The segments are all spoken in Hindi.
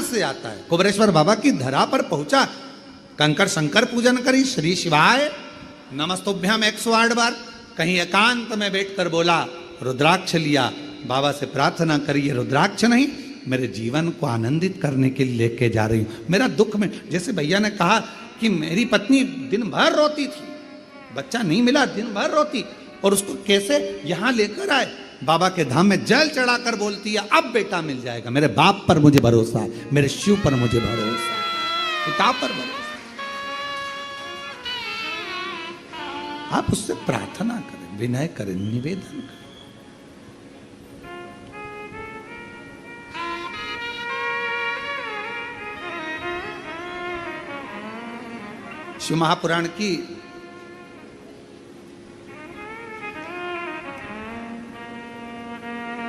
से आता है। कुबेरेश्वर बाबा की धरा पर पहुंचा, कंकर शंकर पूजन करी, श्री शिवाय नमस्तुभ्यम 108 बार, कहीं एकांत में बैठकर बोला, रुद्राक्ष लिया, बाबा से प्रार्थना करी, ये रुद्राक्ष नहीं, मेरे जीवन को आनंदित करने के लिए लेके जा रही हूं। मेरा दुख में, जैसे भैया ने कहा कि मेरी पत्नी दिन भर रोती थी, बच्चा नहीं मिला, दिन भर रोती, और उसको कैसे यहां लेकर आए, बाबा के धाम में जल चढ़ाकर बोलती है अब बेटा मिल जाएगा। मेरे बाप पर मुझे भरोसा है, मेरे शिव पर मुझे भरोसा है, पिता पर भरोसा। आप उससे प्रार्थना करें, विनय करें, निवेदन करें। शिव महापुराण की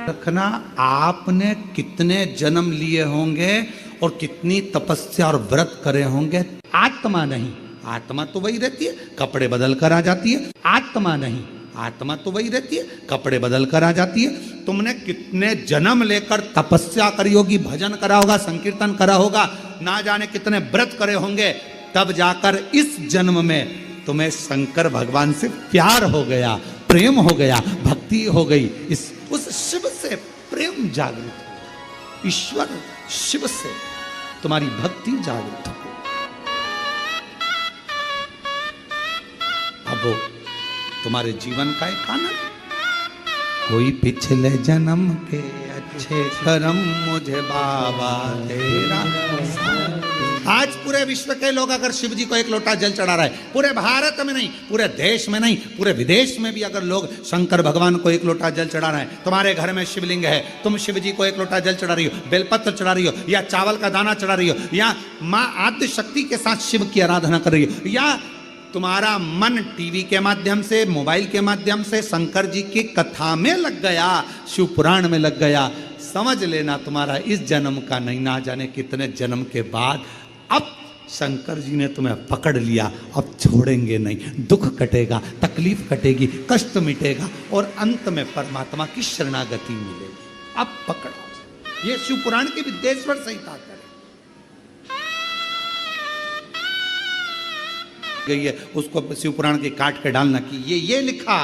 रखना, आपने कितने जन्म लिए होंगे और कितनी तपस्या और व्रत करे होंगे, आत्मा नहीं, आत्मा तो वही रहती है, कपड़े बदल कर आ जाती है। आत्मा नहीं, आत्मा तो वही रहती है, कपड़े बदल कर आ जाती है। तुमने कितने जन्म लेकर तपस्या करी होगी, भजन करा होगा, संकीर्तन करा होगा, ना जाने कितने व्रत करे होंगे, तब जाकर इस जन्म में तुम्हें शंकर भगवान से प्यार हो गया, प्रेम हो गया, भक्ति हो गई, इस उस शिव से प्रेम जागृत हो, ईश्वर शिव से तुम्हारी भक्ति जागृत हो। अब वो तुम्हारे जीवन का एक आनंद, कोई पिछले जन्म के अच्छे कर्म मुझे बाबा तेरा। आज पूरे विश्व के लोग अगर शिव जी को एक लोटा जल चढ़ा रहा है, पूरे भारत में नहीं, पूरे देश में नहीं, पूरे विदेश में भी अगर लोग शंकर भगवान को एक लोटा जल चढ़ा रहे हैं, तुम्हारे घर में शिवलिंग है, तुम शिव जी को एक लोटा जल चढ़ा रही हो, बेलपत्र चढ़ा रही हो, या चावल का दाना चढ़ा रही हो, या माँ आद्य शक्ति के साथ शिव की आराधना कर रही हो, या तुम्हारा मन टीवी के माध्यम से, मोबाइल के माध्यम से शंकर जी की कथा में लग गया, शिव पुराण में लग गया, समझ लेना तुम्हारा इस जन्म का नहीं, ना जाने कितने जन्म के बाद अब शंकर जी ने तुम्हें पकड़ लिया, अब छोड़ेंगे नहीं, दुख कटेगा, तकलीफ कटेगी, कष्ट मिटेगा और अंत में परमात्मा की शरणागति मिलेगी। अब पकड़ो, ये शिव पुराण की विद्येश्वर संहिता करे गई है, उसको शिव पुराण के काट के डालना कि ये लिखा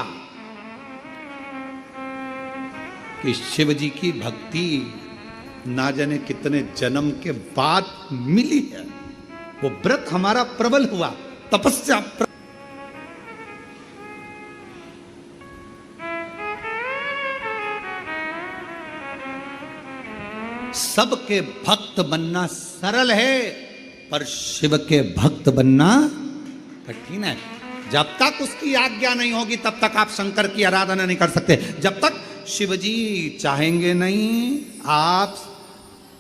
कि शिव जी की भक्ति ना जाने कितने जन्म के बाद मिली है, वो व्रत हमारा प्रबल हुआ, तपस्या सबके भक्त बनना सरल है, पर शिव के भक्त बनना कठिन है। जब तक उसकी आज्ञा नहीं होगी तब तक आप शंकर की आराधना नहीं कर सकते। जब तक शिव जी चाहेंगे नहीं, आप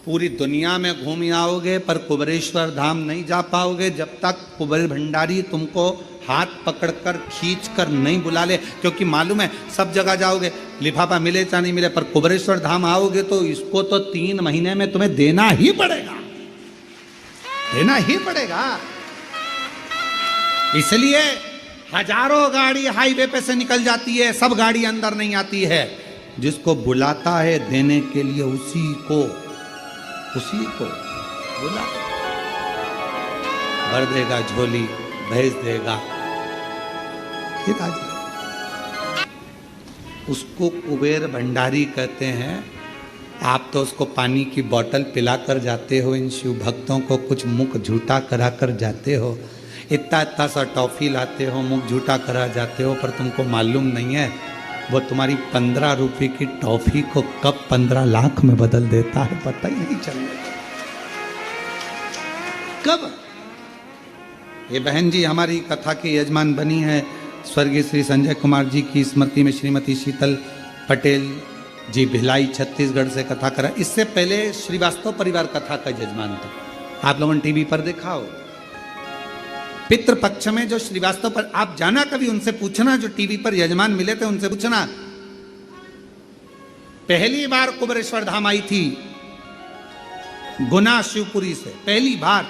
पूरी दुनिया में घूम आओगे पर कुबेरेश्वर धाम नहीं जा पाओगे जब तक कुबेर भंडारी तुमको हाथ पकड़कर खींचकर नहीं बुला ले। क्योंकि मालूम है सब जगह जाओगे, लिफाफा मिले चाहे नहीं मिले, पर कुबेरेश्वर धाम आओगे तो इसको तो 3 महीने में तुम्हें देना ही पड़ेगा, देना ही पड़ेगा। इसलिए हजारों गाड़ी हाईवे पे से निकल जाती है, सब गाड़ी अंदर नहीं आती है। जिसको बुलाता है देने के लिए उसी को बुला, भर देगा झोली, भेज देगा, फिर आ जाए। उसको कुबेर भंडारी कहते हैं। आप तो उसको पानी की बोतल पिलाकर जाते हो, इन शिव भक्तों को कुछ मुख झूठा करा कर जाते हो, इतना सा टॉफी लाते हो, मुख झूठा करा जाते हो, पर तुमको मालूम नहीं है वो तुम्हारी 15 रुपए की टॉफी को कब 15 लाख में बदल देता है, पता ही नहीं चलता कब। ये बहन जी हमारी कथा की यजमान बनी है, स्वर्गीय श्री संजय कुमार जी की स्मृति में श्रीमती शीतल पटेल जी भिलाई छत्तीसगढ़ से कथा करा। इससे पहले श्रीवास्तव परिवार कथा का यजमान था, आप लोगों ने टीवी पर देखा हो। पितृपक्ष में जो श्रीवास्तव पर, आप जाना कभी उनसे पूछना, जो टीवी पर यजमान मिले थे उनसे पूछना। पहली बार कुबेरेश्वर धाम आई थी गुना शिवपुरी से, पहली बार,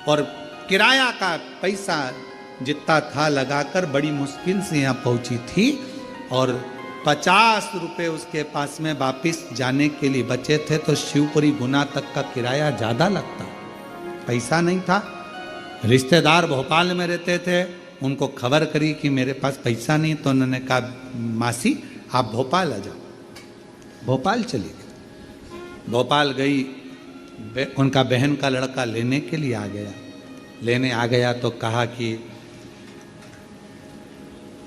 और किराया का पैसा जितना था लगाकर बड़ी मुश्किल से यहाँ पहुंची थी। और 50 रुपए उसके पास में वापिस जाने के लिए बचे थे, तो शिवपुरी गुना तक का किराया ज़्यादा लगता, पैसा नहीं था। रिश्तेदार भोपाल में रहते थे, उनको खबर करी कि मेरे पास पैसा नहीं, तो उन्होंने कहा मासी आप भोपाल आ जाओ। भोपाल चली गई। भोपाल गई, उनका बहन का लड़का लेने के लिए आ गया। लेने आ गया तो कहा कि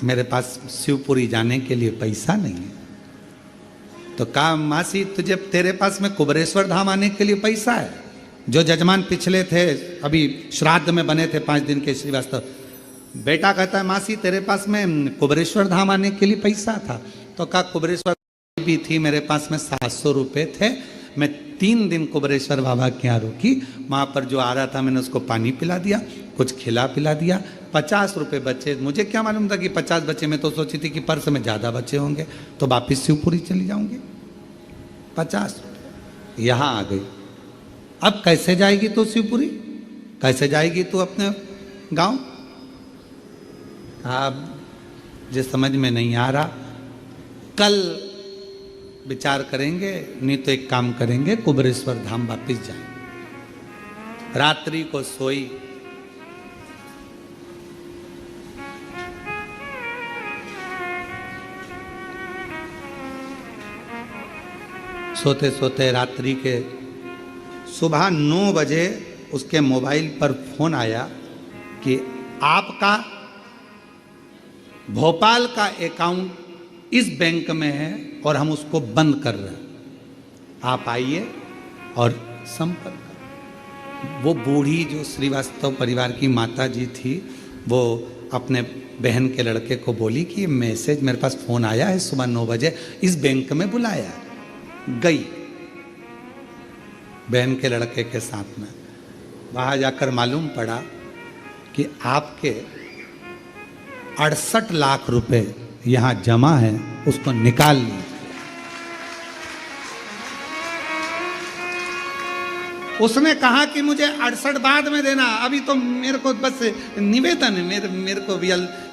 मेरे पास शिवपुरी जाने के लिए पैसा नहीं है। तो कहा मासी तुझे, तेरे पास में कुबरेश्वर धाम आने के लिए पैसा है? जो जजमान पिछले थे, अभी श्राद्ध में बने थे 5 दिन के श्रीवास्तव, बेटा कहता है मासी तेरे पास में कुबरेश्वर धाम आने के लिए पैसा था? तो कहा कुबरेश्वर भी थी, मेरे पास में 700 रुपये थे, मैं 3 दिन कुबरेश्वर बाबा के यहाँ रुकी, वहाँ पर जो आ रहा था मैंने उसको पानी पिला दिया, कुछ खिला पिला दिया, 50 रुपये बचे। मुझे क्या मालूम था कि 50 बचे, मैं तो सोची थी कि पर्स में ज़्यादा बचे होंगे तो वापिस शिवपुरी चली जाऊंगी। 50 यहाँ आ गई। अब कैसे जाएगी तू शिवपुरी, कैसे जाएगी तू अपने गांव? अब जिस समझ में नहीं आ रहा, कल विचार करेंगे, नहीं तो एक काम करेंगे, कुबरेश्वर धाम वापिस जाएंगे। रात्रि को सोई, सोते सोते रात्रि के सुबह 9 बजे उसके मोबाइल पर फोन आया कि आपका भोपाल का अकाउंट इस बैंक में है और हम उसको बंद कर रहे हैं, आप आइए और संपर्क करें। वो बूढ़ी जो श्रीवास्तव परिवार की माता जी थी, वो अपने बहन के लड़के को बोली कि ये मैसेज मेरे पास फ़ोन आया है सुबह 9 बजे, इस बैंक में बुलाया। गई बहन के लड़के के साथ में, वहाँ जाकर मालूम पड़ा कि आपके 68 लाख रुपए यहाँ जमा है, उसको निकाल लीजिए। उसने कहा कि मुझे 68 बाद में देना, अभी तो मेरे को बस निवेदन है, मेरे को भी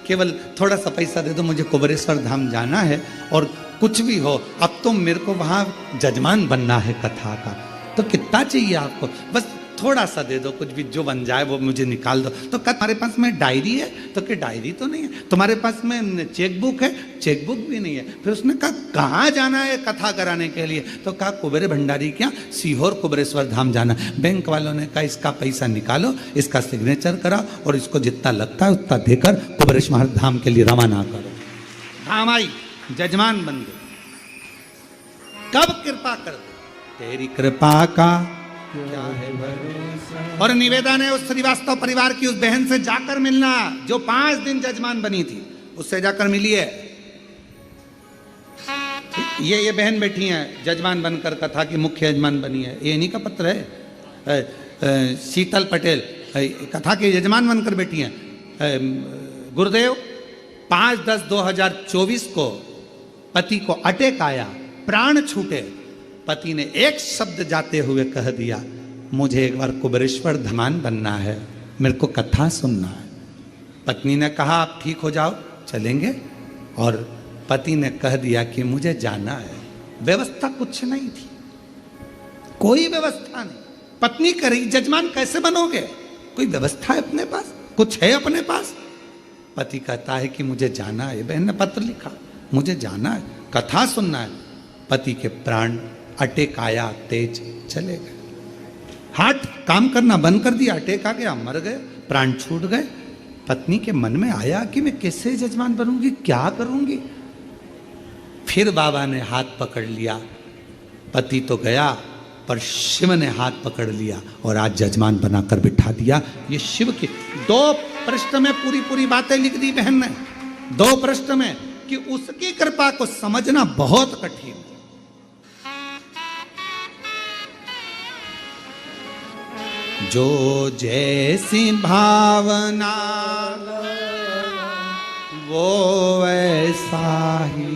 केवल थोड़ा सा पैसा दे दो, मुझे कुबरेश्वर धाम जाना है और कुछ भी हो, अब तो मेरे को वहाँ जजमान बनना है कथा का, तो कितना चाहिए आपको? बस थोड़ा सा दे दो, कुछ भी जो बन जाए वो मुझे निकाल दो। तो क्या तुम्हारे पास में डायरी है? तो क्या डायरी तो नहीं है। तुम्हारे पास में चेकबुक है? चेकबुक भी नहीं है। फिर उसने कहा कहाँ जाना है कथा कराने के लिए? तो कहा कुबेर भंडारी क्या सीहोर कुबरेश्वर धाम जाना। बैंक वालों ने कहा इसका पैसा निकालो, इसका सिग्नेचर कराओ और इसको जितना लगता है उतना देकर कुबरेश्वर धाम के लिए रवाना करो। धाम आई, जजमान बन गए। कब कृपा कर दे? तेरी कृपा का क्या है भरोसा। और निवेदन है उस श्रीवास्तव परिवार की उस बहन से जाकर मिलना जो 5 दिन जजमान बनी थी, उससे जाकर मिलिए। ये बहन बैठी है जजमान बनकर, कथा की मुख्य जजमान बनी है, ये इन्हीं का पत्र है। शीतल पटेल कथा के यजमान बनकर बैठी हैं। गुरुदेव 5/10/2024 को पति को अटैक आया, प्राण छूटे। पति ने एक शब्द जाते हुए कह दिया, मुझे एक बार कुबरेश्वर धाम बनना है, मेरे को कथा सुनना है। पत्नी ने कहा आप ठीक हो जाओ, चलेंगे। और पति ने कह दिया कि मुझे जाना है। व्यवस्था कुछ नहीं थी, कोई व्यवस्था नहीं। पत्नी करी जजमान कैसे बनोगे? कोई व्यवस्था है अपने पास? कुछ है अपने पास? पति कहता है कि मुझे जाना है। बहन ने पत्र लिखा, मुझे जाना है, कथा सुनना है। पति के प्राण अटैक आया, तेज चले गए, हार्ट काम करना बंद कर दिया, अटैक आ गया, मर गए, प्राण छूट गए। पत्नी के मन में आया कि मैं कैसे जजमान बनूंगी, क्या करूंगी। फिर बाबा ने हाथ पकड़ लिया। पति तो गया पर शिव ने हाथ पकड़ लिया और आज जजमान बनाकर बिठा दिया। ये शिव की 2 पृष्ठ में पूरी बातें लिख दी बहन ने, 2 पृष्ठ में, कि उसकी कृपा को समझना बहुत कठिन है। जो जैसी भावना वो वैसा ही,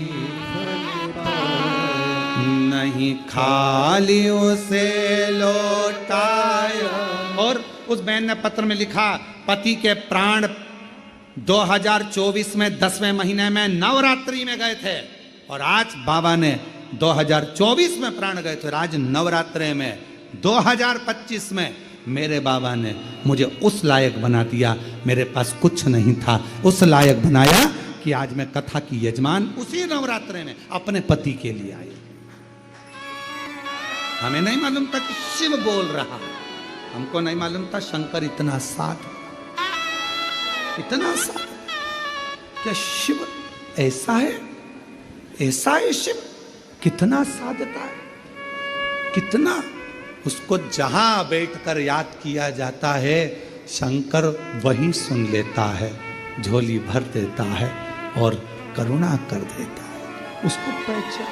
नहीं खाली उसे लौटाया। और उस बहन ने पत्र में लिखा, पति के प्राण 2024 में 10वें महीने में नवरात्रि में गए थे। और आज बाबा ने 2024 में प्राण गए थे, आज नवरात्रे में 2025 में मेरे बाबा ने मुझे उस लायक बना दिया। मेरे पास कुछ नहीं था, उस लायक बनाया कि आज मैं कथा की यजमान उसी नवरात्रे में अपने पति के लिए आई। हमें नहीं मालूम था कि शिव बोल रहा है, हमको नहीं मालूम था शंकर इतना साध, इतना साध। क्या शिव ऐसा है? ऐसा है शिव, कितना साधता है, कितना उसको जहां बैठकर याद किया जाता है शंकर वही सुन लेता है, झोली भर देता है और करुणा कर देता है। उसको पहचान,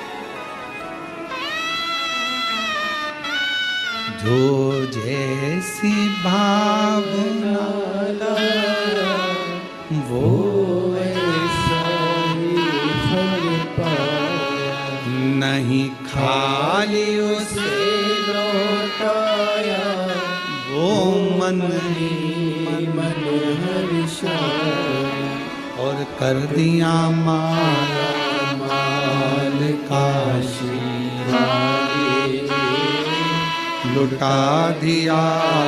जो जैसी भावना वो ऐसा ही फल पाया, नहीं खाली उसे लौटाया, वो मन ही मन हर्षाया, और कर दिया माला माल काशी वाले, लुटा दिया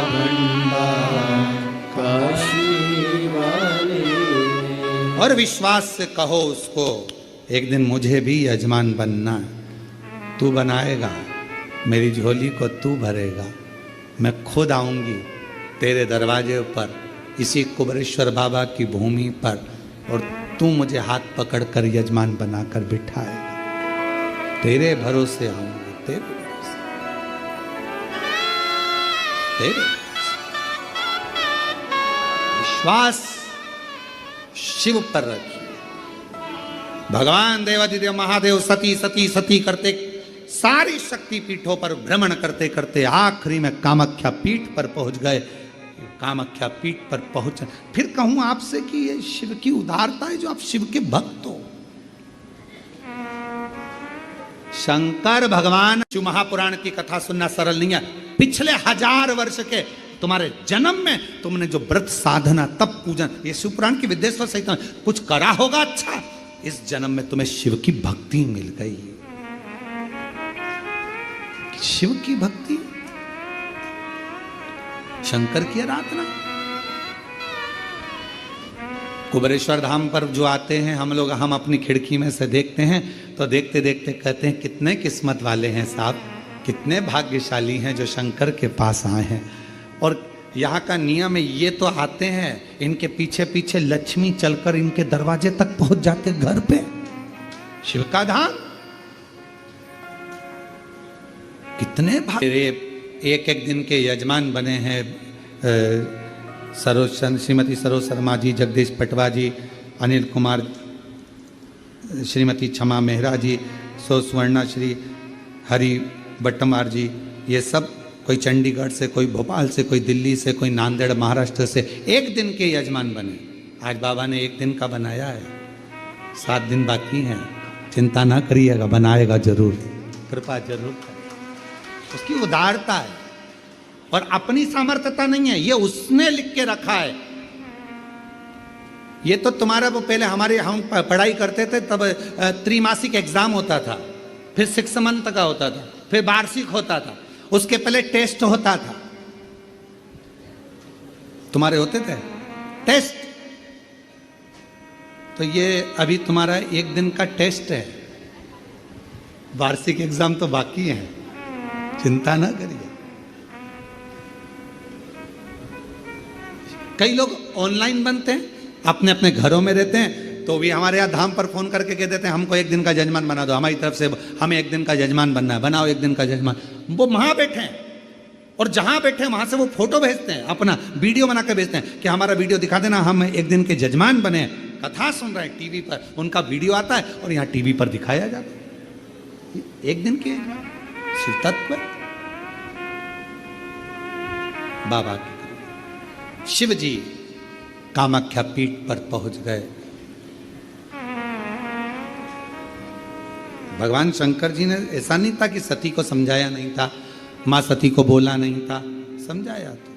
भंडार काशी वाले। और विश्वास से कहो उसको, एक दिन मुझे भी यजमान बनना, तू बनाएगा, मेरी झोली को तू भरेगा, मैं खुद आऊंगी तेरे दरवाजे पर, इसी कुबरेश्वर बाबा की भूमि पर, और तू मुझे हाथ पकड़कर यजमान बनाकर बिठाएगा। तेरे भरोसे आऊंगी, तेरे भरोसे, तेरे विश्वास शिव पर रखिए। भगवान देवाधिदेव महादेव सती सती सती करते सारी शक्ति पीठों पर भ्रमण करते करते आखिरी में कामाख्या पीठ पर पहुंच गए। कामाख्या पीठ पर पहुंच, फिर कहूं आपसे कि ये शिव की उदारता है जो आप शिव के भक्त हो। शंकर भगवान, शिव महापुराण की कथा सुनना सरल नहीं है। पिछले 1000 वर्ष के तुम्हारे जन्म में तुमने जो व्रत साधना तप पूजन, ये शिव पुराण की विद्येश्वर सहित कुछ करा होगा अच्छा, इस जन्म में तुम्हें शिव की भक्ति मिल गई। शिव की भक्ति, शंकर की आराधना। कुबरेश्वर धाम पर जो आते हैं हम लोग, हम अपनी खिड़की में से देखते हैं तो देखते देखते कहते हैं कितने किस्मत वाले हैं साहब, कितने भाग्यशाली हैं जो शंकर के पास आए हैं। और यहाँ का नियम है, ये तो आते हैं, इनके पीछे पीछे लक्ष्मी चलकर इनके दरवाजे तक पहुंच जाते घर पे। शिव का धाम कितने एक एक दिन के यजमान बने हैं। श्रीमती सरोज शर्मा जी, जगदीश पटवा जी, अनिल कुमार, श्रीमती क्षमा मेहरा जी, सुवर्णा श्री हरि बट्टमार जी, ये सब कोई चंडीगढ़ से, कोई भोपाल से, कोई दिल्ली से, कोई नांदेड़ महाराष्ट्र से एक दिन के यजमान बने। आज बाबा ने एक दिन का बनाया है, 7 दिन बाकी हैं, चिंता ना करिएगा, बनाएगा जरूर, कृपा जरूर करें। उसकी उदारता है और अपनी सामर्थ्यता नहीं है, ये उसने लिख के रखा है। ये तो तुम्हारा वो पहले हम पढ़ाई करते थे तब त्रिमासिक एग्जाम होता था, फिर 6 मंथ का होता था, फिर वार्षिक होता था, उसके पहले टेस्ट होता था। तुम्हारे होते थे टेस्ट, तो ये अभी तुम्हारा 1 दिन का टेस्ट है, वार्षिक एग्जाम तो बाकी है, चिंता ना करिए। कई लोग ऑनलाइन बनते हैं, अपने अपने घरों में रहते हैं, तो भी हमारे यहाँ धाम पर फोन करके कह देते हैं हमको 1 दिन का जजमान बना दो, हमारी तरफ से हमें 1 दिन का जजमान बनना है, बनाओ 1 दिन का जजमान। वो वहां बैठे हैं और जहां बैठे हैं वहां से वो फोटो भेजते हैं, अपना वीडियो बना कर भेजते हैं कि हमारा वीडियो दिखा देना, हम 1 दिन के जजमान बने, कथा सुन रहे हैं टीवी पर, उनका वीडियो आता है और यहाँ टीवी पर दिखाया जाता है 1 दिन के शिव तत्व। बाबा की शिव जी कामाख्या पीठ पर पहुंच गए। भगवान शंकर जी ने ऐसा नहीं था कि सती को समझाया नहीं था, मां सती को बोला नहीं था, समझाया था,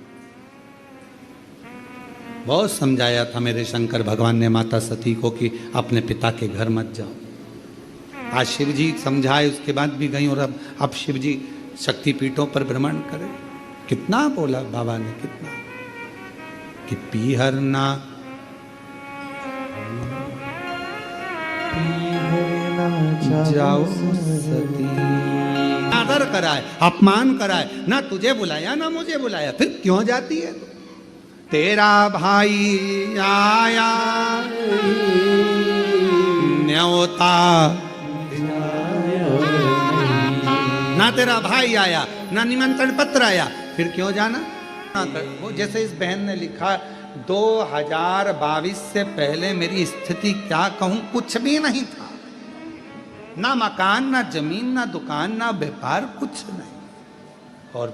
बहुत समझाया था मेरे शंकर भगवान ने माता सती को कि अपने पिता के घर मत जाओ। आज शिव जी समझाए, उसके बाद भी गई, और अब शिव जी शक्तिपीठों पर भ्रमण करे। कितना बोला बाबा ने, कितना कि पीहरना जाओ सती, आदर कराए, अपमान कराए, ना तुझे बुलाया ना मुझे बुलाया, फिर क्यों जाती है? तेरा भाई आया न्योता, ना तेरा भाई आया ना निमंत्रण पत्र आया, फिर क्यों जाना? वो जैसे इस बहन ने लिखा, 2022 से पहले मेरी स्थिति क्या कहूं, कुछ भी नहीं था, ना मकान ना जमीन ना दुकान ना व्यापार, कुछ नहीं। और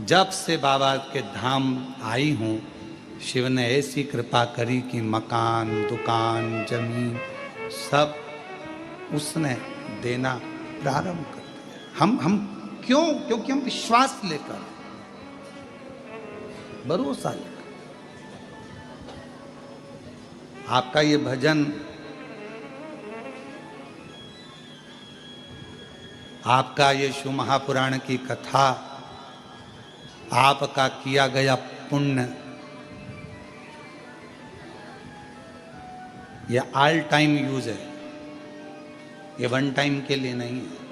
जब से बाबा के धाम आई हूं, शिव ने ऐसी कृपा करी कि मकान दुकान जमीन सब उसने देना प्रारंभ कर दिया। हम क्यों? क्योंकि हम विश्वास लेकर, भरोसा लेकर। आपका ये भजन, आपका ये शिव महापुराण की कथा, आपका किया गया पुण्य, ये ऑल टाइम यूज है, ये वन टाइम के लिए नहीं है,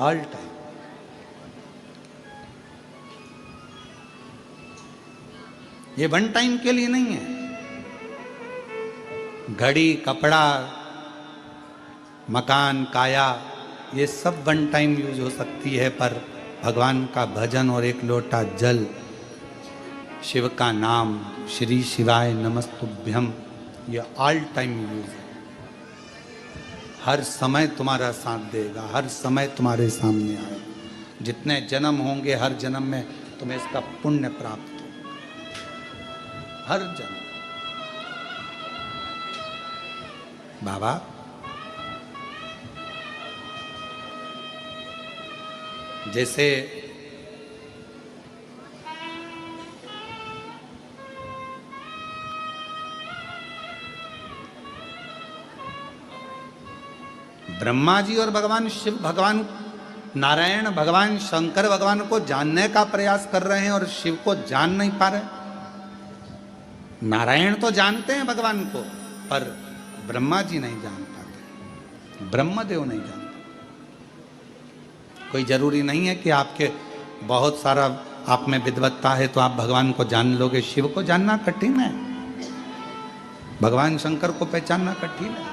ऑल टाइम। ये वन टाइम के लिए नहीं है। घड़ी कपड़ा मकान काया ये सब वन टाइम यूज हो सकती है, पर भगवान का भजन और एक लोटा जल, शिव का नाम, श्री शिवाय नमस्तुभ्यम, ये ऑल टाइम यूज है। हर समय तुम्हारा साथ देगा, हर समय तुम्हारे सामने आएगा। जितने जन्म होंगे, हर जन्म में तुम्हें इसका पुण्य प्राप्त हो, हर जन्म। बाबा जैसे ब्रह्मा जी और भगवान शिव, भगवान नारायण, भगवान शंकर भगवान को जानने का प्रयास कर रहे हैं और शिव को जान नहीं पा रहे। नारायण तो जानते हैं भगवान को, पर ब्रह्मा जी नहीं जान पाते, ब्रह्मदेव नहीं जानते। कोई जरूरी नहीं है कि आपके बहुत सारा आप में विद्वत्ता है तो आप भगवान को जान लोगे। शिव को जानना कठिन है, भगवान शंकर को पहचानना कठिन है।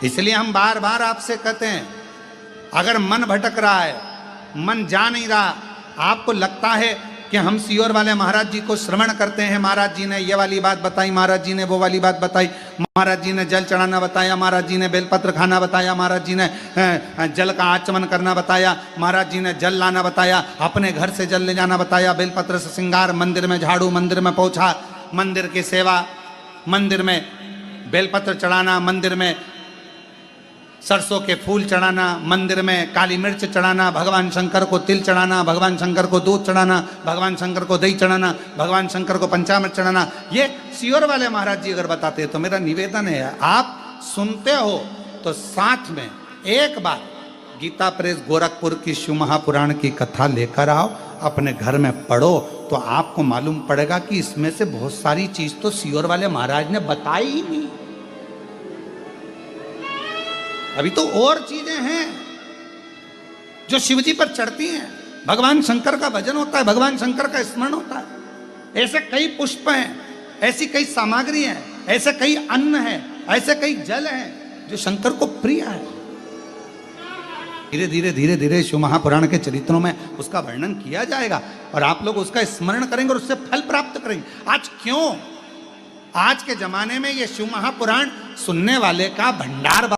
इसलिए हम बार बार आपसे कहते हैं, अगर मन भटक रहा है, मन जा नहीं रहा, आपको लगता है कि हम सीहोर वाले महाराज जी को श्रवण करते हैं, महाराज जी ने ये वाली बात बताई, महाराज जी ने वो वाली बात बताई, महाराज जी ने जल चढ़ाना बताया, महाराज जी ने बेलपत्र खाना बताया, महाराज जी ने जल का आचमन करना बताया, महाराज जी ने जल लाना बताया, अपने घर से जल ले जाना बताया, बेलपत्र से श्रृंगार, मंदिर में झाड़ू, मंदिर में पोछा, मंदिर की सेवा, मंदिर में बेलपत्र चढ़ाना, मंदिर में सरसों के फूल चढ़ाना, मंदिर में काली मिर्च चढ़ाना, भगवान शंकर को तिल चढ़ाना, भगवान शंकर को दूध चढ़ाना, भगवान शंकर को दही चढ़ाना, भगवान शंकर को पंचामृत चढ़ाना। ये सीहोर वाले महाराज जी अगर बताते हैं तो मेरा निवेदन है, आप सुनते हो तो साथ में एक बार गीता प्रेस गोरखपुर की शिव महापुराण की कथा लेकर आओ, अपने घर में पढ़ो, तो आपको मालूम पड़ेगा कि इसमें से बहुत सारी चीज तो सीहोर वाले महाराज ने बताई ही नहीं। अभी तो और चीजें हैं जो शिव जी पर चढ़ती हैं। भगवान शंकर का भजन होता है, भगवान शंकर का स्मरण होता है। ऐसे कई पुष्प हैं, ऐसी कई सामग्री हैं, ऐसे कई अन्न हैं, ऐसे कई जल हैं जो शंकर को प्रिय है। धीरे धीरे धीरे धीरे शिव महापुराण के चरित्रों में उसका वर्णन किया जाएगा और आप लोग उसका स्मरण करेंगे और उससे फल प्राप्त करेंगे। आज क्यों, आज के जमाने में ये शिव महापुराण सुनने वाले का भंडार